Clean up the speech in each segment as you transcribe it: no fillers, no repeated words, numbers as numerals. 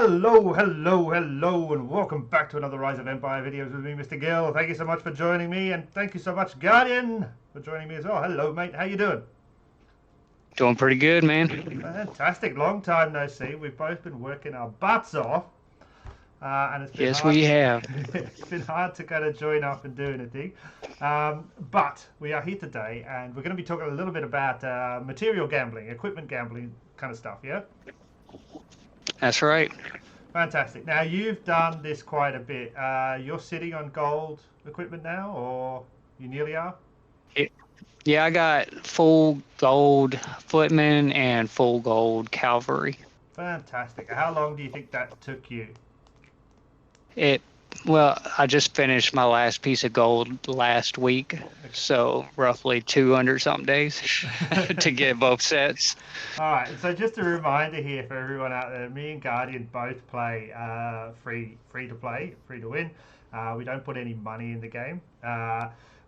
Hello, hello, hello, and welcome back to another Rise of Empire videos with me, Mr. Gill. Thank you so much for joining me, and thank you so much, Guardian, for joining me as well. Hello, mate. How you doing? Doing pretty good, man. Fantastic. Long time no see. We've both been working our butts off, and it's been Yes, hard. we have. It's been hard to kind of join up and do anything. But we are here today, and we're going to be talking a little bit about material gambling, equipment gambling kind of stuff. Yeah. That's right. Fantastic. Now you've done this quite a bit. You're sitting on gold equipment now, or you nearly are? It- yeah, I got full gold footman and full gold cavalry. Fantastic. How long do you think that took you? It well, I just finished my last piece of gold last week, so roughly 200 something days to get both sets. All right. So just a reminder here for everyone out there: me and Guardian both play free to play, free to win. We don't put any money in the game.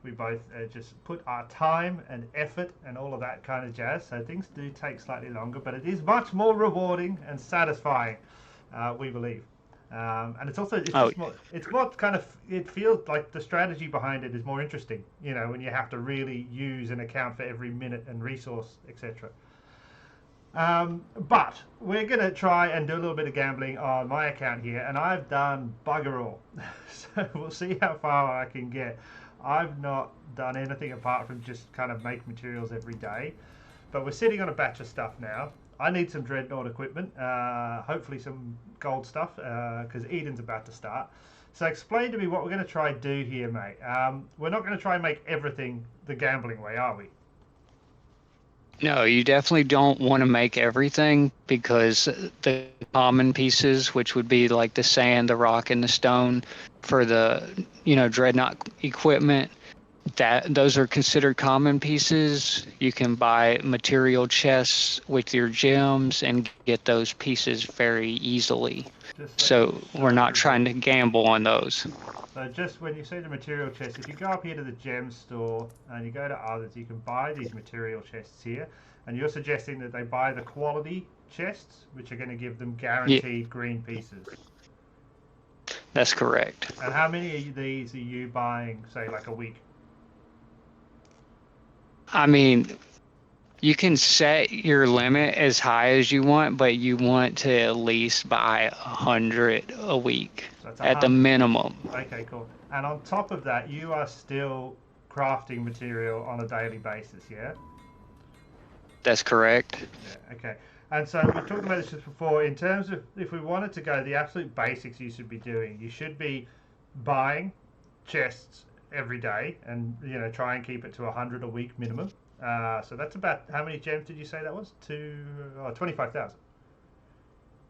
We both just put our time and effort and all of that kind of jazz. So things do take slightly longer, but it is much more rewarding and satisfying, we believe. And it's also Oh, it's more kind of, it feels like the strategy behind it is more interesting. When you have to really use and account for every minute and resource, etc. But we're going to try and do a little bit of gambling on my account here, and I've done bugger all. So we'll see how far I can get. I've not done anything apart from just kind of make materials every day. But we're sitting on a batch of stuff now. I need some Dreadnought equipment, hopefully some gold stuff, because Eden's about to start. So explain to me what we're going to try and do here, mate. We're not going to try and make everything the gambling way, are we? no, you definitely don't want to make everything because the common pieces, which would be like the sand, the rock, and the stone for the, dreadnought equipment, that those are considered common pieces. You can buy material chests with your gems and get those pieces very easily. So we're not trying to gamble on those. So just when you say the material chest, if you go up here to the gem store and you go to others, you can buy these material chests here. And you're suggesting that they buy the quality chests, which are going to give them Yeah, guaranteed green pieces. that's correct. And how many of these are you buying, say, like a week? I mean, you can set your limit as high as you want, but you want to at least buy 100 a week So it's at the minimum. Okay, cool. And on top of that, you are still crafting material on a daily basis, yeah? That's correct. Yeah, okay. And so we've talked about this just before. In terms of if we wanted to go, the absolute basics you should be doing, you should be buying chests every day, and try and keep it to 100 a week minimum. So that's about, how many gems did you say that was? 25,000.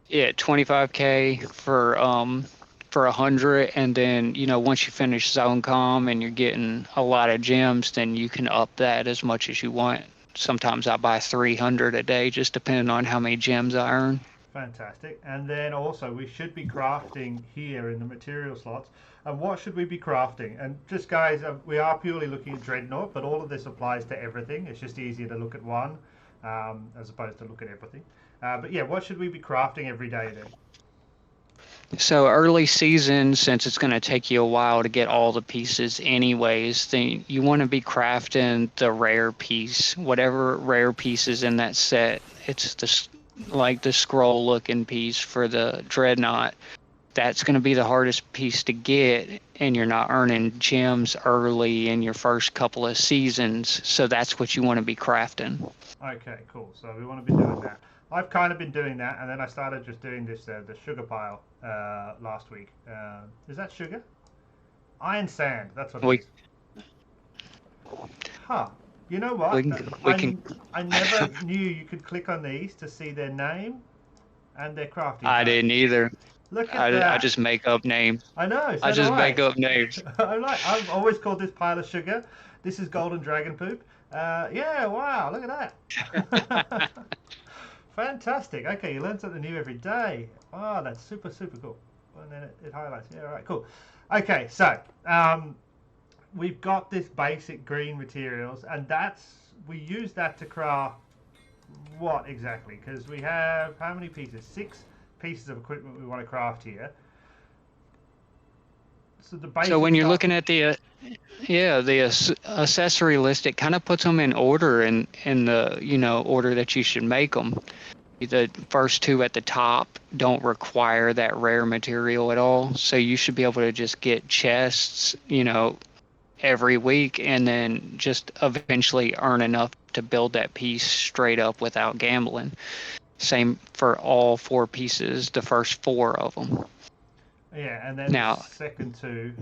Yeah, 25K for 100, and then once you finish zone com and you're getting a lot of gems, then you can up that as much as you want. Sometimes I buy 300 a day, just depending on how many gems I earn. Fantastic. And then also we should be crafting here in the material slots. And what should we be crafting? And just guys, we are purely looking at Dreadnought, but all of this applies to everything. It's just easier to look at one as opposed to look at everything. But yeah, what should we be crafting every day then? So early season, since it's going to take you a while to get all the pieces anyways, then you want to be crafting the rare piece, whatever rare piece is in that set. It's like the scroll looking piece for the dreadnought. That's going to be the hardest piece to get, and you're not earning gems early in your first couple of seasons. So that's what you want to be crafting. Okay, cool. So we want to be doing that. I've kind of been doing that, and then I started just doing this, the sugar pile last week. Is that sugar? Iron sand, that's what it We is. Huh. You know what? we can I never knew you could click on these to see their name and their crafting I code. didn't either. Look at I that. just make up names. I know, I so do just I. make up names. I've always called this pile of sugar. This is golden dragon poop. Yeah, wow, look at that. Fantastic. Okay, you learn something new every day. Oh, that's super, super cool. And then it highlights. Yeah, all right, cool. Okay, so we've got this basic green materials, and we use that to craft what exactly? Because we have how many pieces? pieces of equipment we want to craft here. So the So basic when you're stuff. looking at the accessory list, it kind of puts them in order in the order that you should make them. The first two at the top don't require that rare material at all, so you should be able to just get chests, every week, and then just eventually earn enough to build that piece straight up without gambling. Same for all four pieces, the first four of them. Yeah, and then the Now, second two.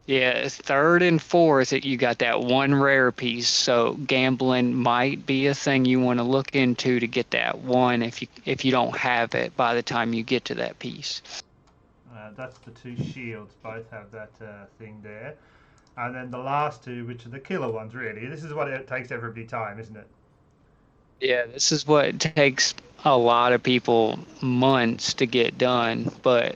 yeah, third and fourth, you got that one rare piece. So gambling might be a thing you want to look into to get that one if you don't have it by the time you get to that piece. That's the two shields. Both have that thing there. And then the last two, which are the killer ones, really. This is what it takes everybody time, isn't it? Yeah, this is what takes a lot of people months to get done, but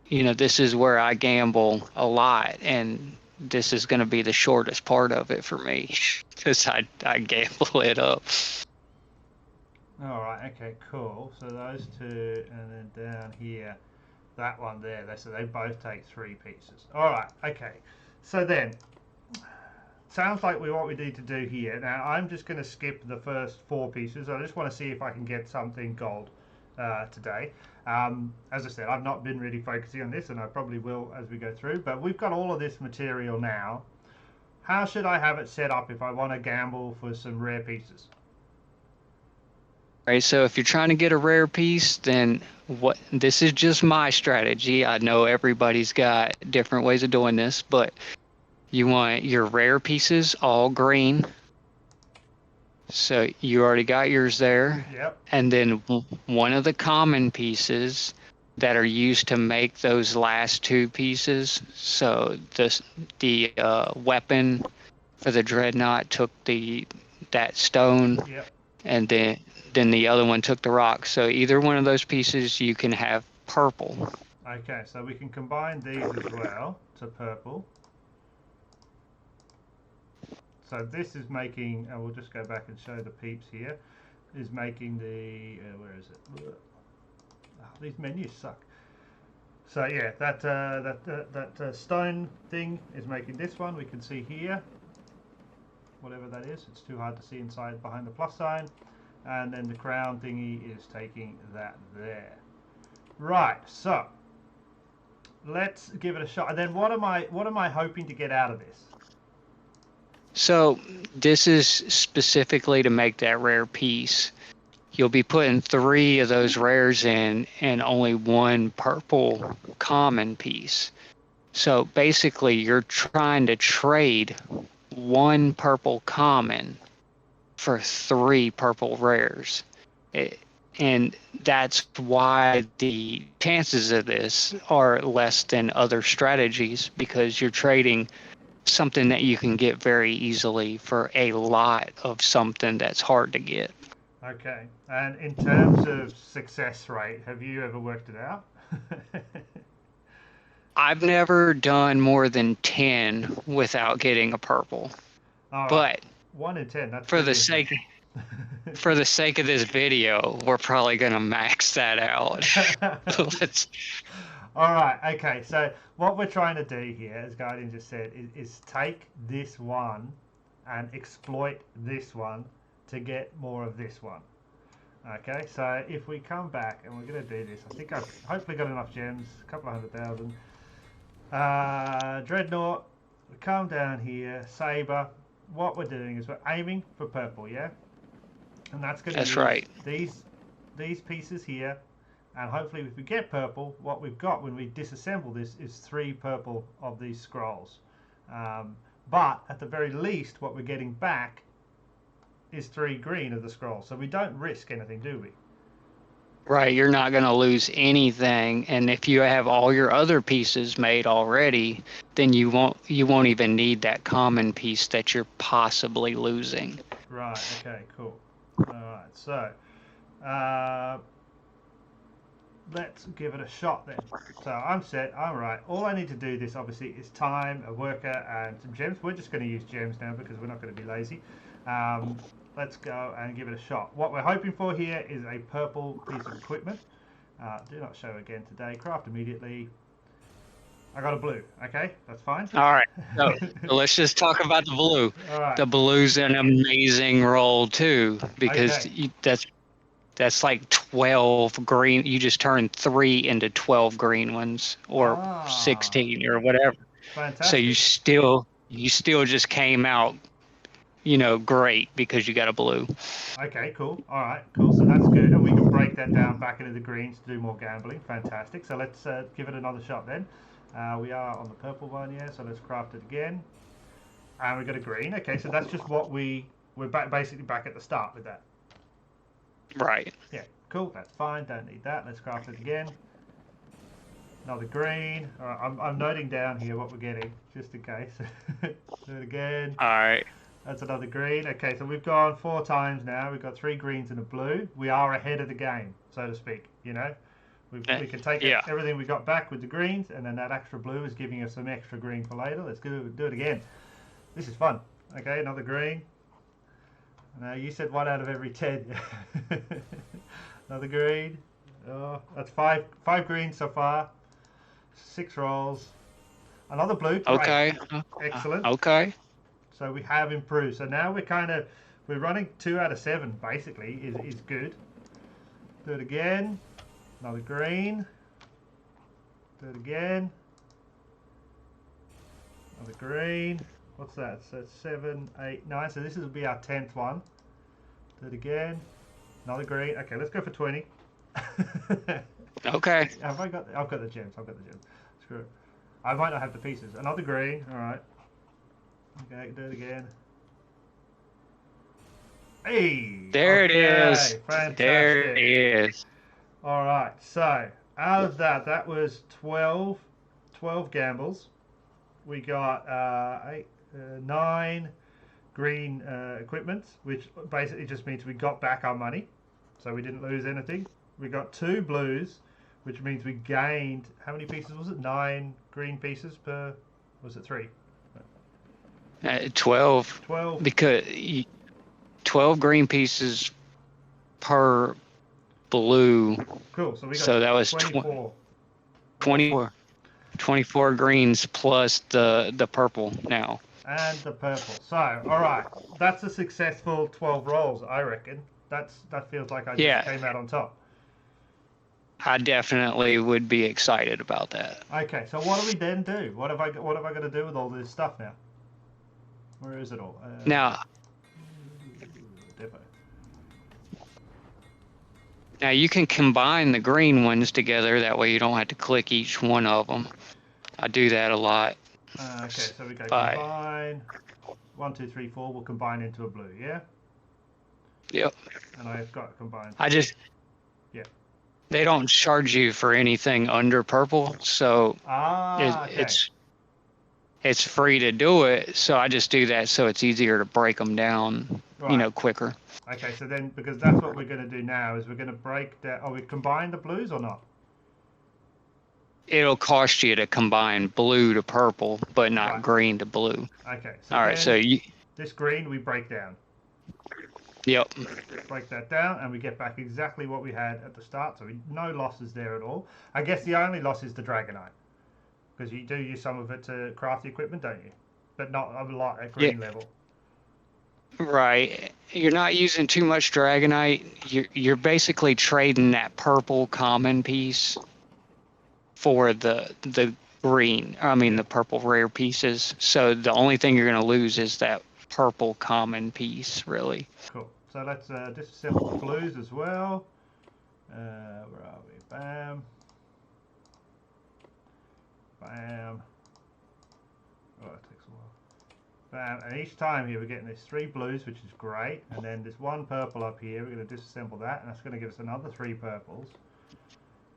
this is where I gamble a lot, and this is going to be the shortest part of it for me because I gamble it up. All right. Okay. Cool. So those two, and then down here, that one there. So they both take 3 pieces. All right. Okay. So then, sounds like what we need to do here. Now I'm just going to skip the first 4 pieces. I just want to see if I can get something gold today. As I said, I've not been really focusing on this, and I probably will as we go through. But we've got all of this material now. How should I have it set up if I want to gamble for some rare pieces? Right, so if you're trying to get a rare piece, then this is just my strategy. I know everybody's got different ways of doing this, but you want your rare pieces all green. So you already got yours there. Yep. And then one of the common pieces that are used to make those last 2 pieces. So the weapon for the dreadnought took that stone. Yep. And then the other one took the rock. So either one of those pieces you can have purple. Okay, so we can combine these as well to purple. So this is making, and we'll just go back and show the peeps here, is making the, where is it? Oh, these menus suck. So yeah, that stone thing is making this one. We can see here, whatever that is. It's too hard to see inside behind the plus sign. And then the crown thingy is taking that there. Right, so let's give it a shot. And then what am I hoping to get out of this? So this is specifically to make that rare piece. You'll be putting 3 of those rares in and only 1 purple common piece. So basically you're trying to trade 1 purple common for 3 purple rares. And that's why the chances of this are less than other strategies, because you're trading something that you can get very easily for a lot of something that's hard to get. Okay, and in terms of success rate, have you ever worked it out? I've never done more than 10 without getting a purple. All right. But 1 in 10, that's for the brilliant. for the sake of this video, we're probably going to max that out. All right, okay, so what we're trying to do here, as Guardian just said, is take this one and exploit this one to get more of this one. Okay, so if we come back and we're going to do this, I think I've hopefully got enough gems, a couple of 100,000. Dreadnought, we come down here, Saber. What we're doing is we're aiming for purple, yeah? And that's going to That's right. These pieces here, and hopefully if we get purple, what we've got when we disassemble this is 3 purple of these scrolls. But at the very least, what we're getting back is 3 green of the scrolls. So we don't risk anything, do we? Right, you're not going to lose anything, and if you have all your other pieces made already, then you won't even need that common piece that you're possibly losing. Right, okay, cool. All right, so let's give it a shot then. So I'm set, I'm right. All I need to do this obviously is time, a worker, and some gems. We're just going to use gems now because we're not going to be lazy. Let's go and give it a shot. What we're hoping for here is a purple piece of equipment. Do not show again today. Craft immediately. I got a blue. Okay, that's fine. All right. So let's just talk about the blue. All right. The blue's an amazing roll too, because Okay. that's like 12 green. You just turn 3 into 12 green ones, or Ah, 16 or whatever. So fantastic. you still just came out, great because you got a blue. Okay, cool. All right, cool. So that's good, and we can break that down back into the greens to do more gambling. Fantastic. So let's give it another shot then. We are on the purple one, yeah. So let's craft it again, and we got a green. Okay, so that's just what we're basically back at the start with that. Right. Yeah, cool. That's fine. Don't need that. Let's craft it again. Another green. All right, I'm noting down here what we're getting just in case. Do it again. All right. That's another green. Okay, so we've gone 4 times now. We've got 3 greens and a blue. We are ahead of the game, so to speak. We can take Yeah. everything we got back with the greens, and then that extra blue is giving us some extra green for later. Let's do it again. This is fun. Okay, another green. Now you said 1 out of every 10. Another green. Oh, that's five greens so far. 6 rolls. Another blue. Great. Okay. Excellent. Okay. So we have improved. So now we're running 2 out of 7 basically is good. Do it again. Another green. Do it again. Another green. What's that? So 7, 8, 9. So this will be our 10th one. Do it again. Another green. Okay, let's go for 20. Okay. I've got the gems. I've got the gems. Screw it. I might not have the pieces. Another green. All right. Okay, do it again. Hey! There it Okay, is. fantastic. There it is. All right, so out of that was 12 gambles. We got 9 green equipments, which basically just means we got back our money, so we didn't lose anything. We got 2 blues, which means we gained, how many pieces was it? 9 green pieces per, was it 3? 12. 12. Because 12 green pieces per blue. Cool, so we got So that was 24. 24 greens plus the purple now. And the purple. So, all right, that's a successful 12 rolls, I reckon. That feels like I just came out on top. I definitely would be excited about that. Okay, so what do we then do? What have I got to do with all this stuff now? Where is it all? Now Depot. Now you can combine the green ones together. That way you don't have to click each one of them. I do that a lot. Okay, so we go Bye. combine. 1, 2, 3, 4. We'll combine into a blue, yeah? Yep. And I've got combined. Yeah. They don't charge you for anything under purple, so Okay. it's free to do it. So I just do that so it's easier to break them down, Right. quicker. Okay, so then because that's what we're going to do now is we're going to break down. Oh, we combine the blues or not? It'll cost you to combine blue to purple, but not Right. green to blue. Okay. So All right, so this green we break down. Yep. Break that down, and we get back exactly what we had at the start. So no losses there at all. I guess the only loss is the dragonite, because you do use some of it to craft the equipment, don't you? But not a lot at green level. Right. You're not using too much dragonite. You're basically trading that purple common piece for the green. I mean the purple rare pieces. So the only thing you're going to lose is that purple common piece, really. Cool. So let's disassemble the blues as well. Where are we? Bam. Bam. Oh, it takes a while. Bam. And each time here we're getting these 3 blues, which is great. And then this 1 purple up here. We're going to disassemble that, and that's going to give us another 3 purples.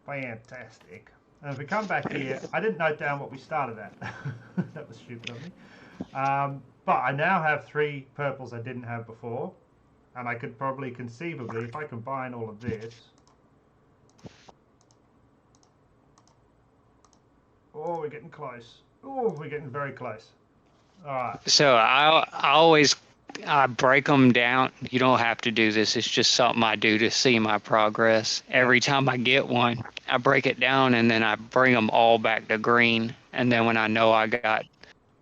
Fantastic. And if we come back here, I didn't note down what we started at. That was stupid of me. But I now have 3 purples I didn't have before. And I could probably conceivably, if I combine all of this. Oh, we're getting close. Oh, we're getting very close. All right. So I always I break them down. You don't have to do this. It's just something I do to see my progress. Yeah. Every time I get one, I break it down and then I bring them all back to green. And then when I know I got,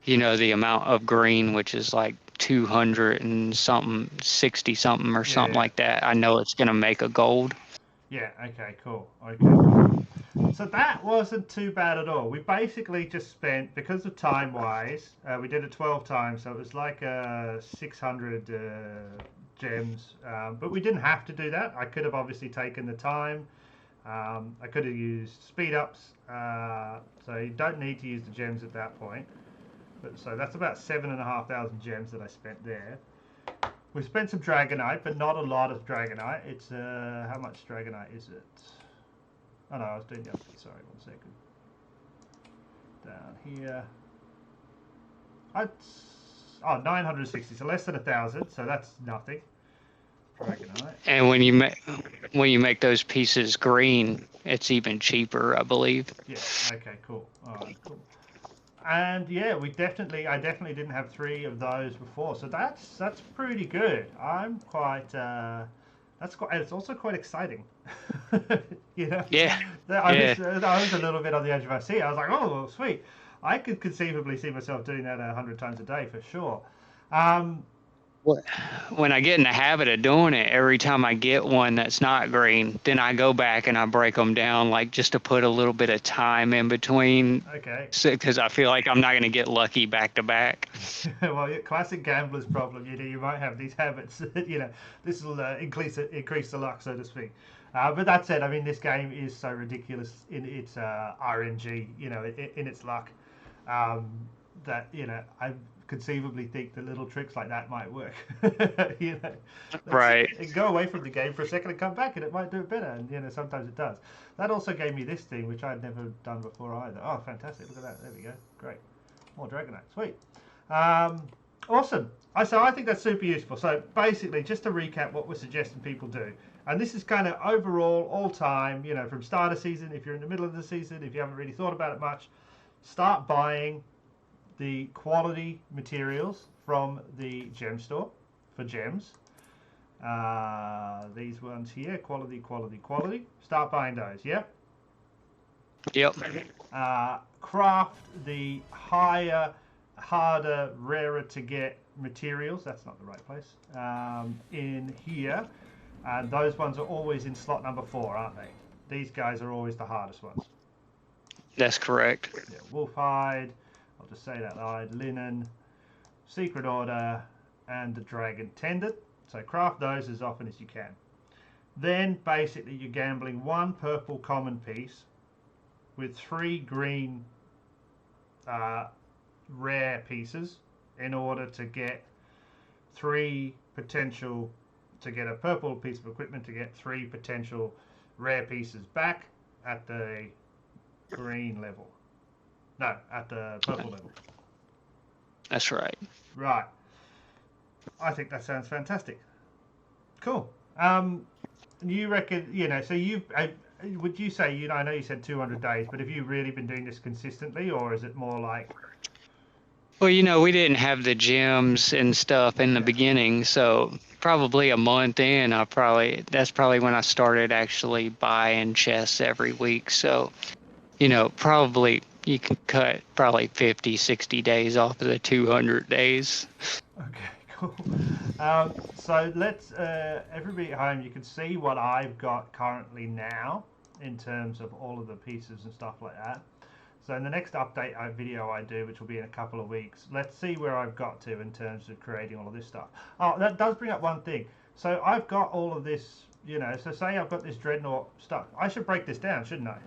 the amount of green, which is like 200 and something, 60 something or something Yeah. like that, I know it's going to make a gold. Yeah. Okay. Cool. Okay. Cool. So that wasn't too bad at all. We basically just spent, because of time wise, we did it 12 times, so it was like 600 gems. But we didn't have to do that. I could have obviously taken the time. I could have used speed ups, so you don't need to use the gems at that point. But so that's about 7,500 gems that I spent there. We spent some Dragonite, but not a lot of Dragonite. It's how much Dragonite is it? Oh no, I was doing the other. Sorry, 1 second. Down here. Oh, 960, so less than 1,000. So that's nothing. Dragonite. And when you make those pieces green, it's even cheaper, I believe. Yeah. Okay. Cool. All right. Cool. And yeah, I definitely didn't have 3 of those before, so that's pretty good. I'm quite. That's quite. It's also quite exciting. you know. Yeah. I was a little bit on the edge of my seat. I was like, oh, sweet. I could conceivably see myself doing that 100 times a day for sure. When I get in the habit of doing it, every time I get one that's not green, then I go back and I break them down, like just to put a little bit of time in between, Okay. because I feel like I'm not going to get lucky back to back. Well, yeah, classic gambler's problem. You might have these habits. This will increase the luck, so to speak. But that said, I mean, this game is so ridiculous in its RNG, in its luck, that I conceivably think that little tricks like that might work. Right. Go away from the game for a second and come back, and it might do it better. And sometimes it does. That also gave me this thing, which I'd never done before either. Oh, fantastic! Look at that. There we go. Great. More Dragonite. Sweet. Awesome. So I think that's super useful. So basically, just to recap what we're suggesting people do, and this is kind of overall, all time, from start of season, if you're in the middle of the season, if you haven't really thought about it much, start buying the quality materials from the gem store for gems. These ones here, quality, quality, quality. Start buying those, yeah? Yep. Craft the higher, harder, rarer to get materials. That's not the right place. In here. Those ones are always in slot number 4, aren't they? These guys are always the hardest ones. That's correct. Yeah, wolf hide. I'll just say that hide, linen, secret order, and the dragon tendon. So craft those as often as you can. Then basically you're gambling 1 purple common piece with 3 green rare pieces in order to get 3 potential, to get a purple piece of equipment, to get 3 potential rare pieces back at the green level. No, at the purple level. That's right. Right. I think that sounds fantastic. Cool. You reckon, so would you say, I know you said 200 days, but have you really been doing this consistently, or is it more like... Well, we didn't have the gyms and stuff in the beginning, so probably a month in, that's probably when I started actually buying chests every week. So, probably you can cut probably 50, 60 days off of the 200 days. Okay, cool. So let's, everybody at home, you can see what I've got currently now in terms of all of the pieces and stuff like that. So in the next update video I do, which will be in a couple of weeks, let's see where I've got to in terms of creating all of this stuff. Oh, that does bring up one thing. So I've got all of this, so say I've got this dreadnought stuff. I should break this down, shouldn't I?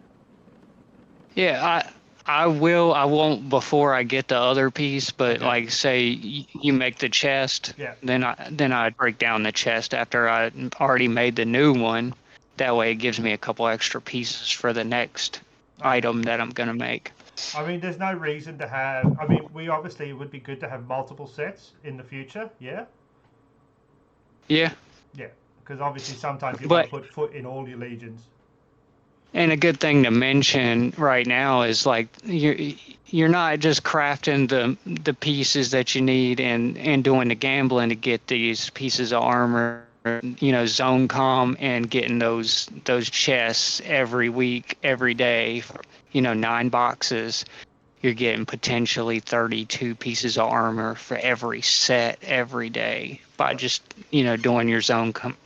Yeah, I will. I won't before I get the other piece, but Okay. like say you make the chest, Yeah. then I'd break down the chest after I already made the new one. That way it gives me a couple extra pieces for the next item that I'm gonna make. I mean, there's no reason to have. I mean, it would be good to have multiple sets in the future. Yeah. Yeah. Yeah, because obviously sometimes you want to put foot in all your legions. And a good thing to mention right now is like you're not just crafting the pieces that you need and doing the gambling to get these pieces of armor, zone com and getting those chests every week, every day, 9 boxes. You're getting potentially 32 pieces of armor for every set every day by just doing your zone com.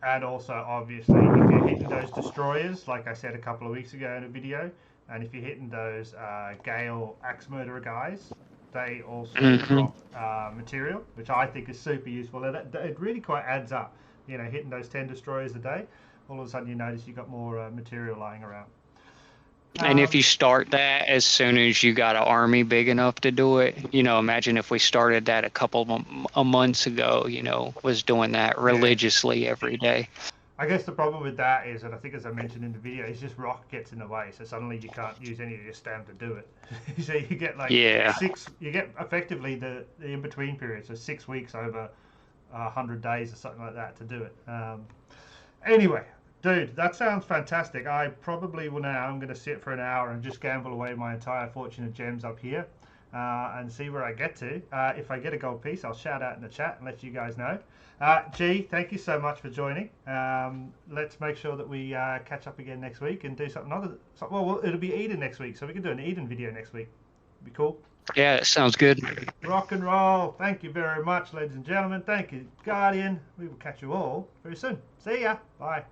And also, obviously, if you're hitting those destroyers, like I said a couple of weeks ago in a video, and if you're hitting those Gale Axe Murderer guys, they also Hmm. drop material, which I think is super useful. It really quite adds up. Hitting those 10 destroyers a day, all of a sudden you notice you got more material lying around. And if Um, you start that as soon as you got an army big enough to do it, imagine if we started that a couple of months ago, was doing that yeah, religiously every day. I guess the problem with that is, and I think as I mentioned in the video, is just rock gets in the way. So suddenly you can't use any of your stam to do it. So you get like Yeah. you get effectively the in between period, so 6 weeks over 100 days or something like that to do it. Anyway, dude, that sounds fantastic. I probably will now. I'm going to sit for an hour and just gamble away my entire fortune of gems up here. And see where I get to. If I get a gold piece, I'll shout out in the chat and let you guys know. G, thank you so much for joining. Let's make sure that we catch up again next week and do something other. Well, it'll be Eden next week, so we can do an Eden video next week. Be cool. Yeah, it sounds good. Rock and roll. Thank you very much, ladies and gentlemen. Thank you, Guardian. We will catch you all very soon. See ya. Bye.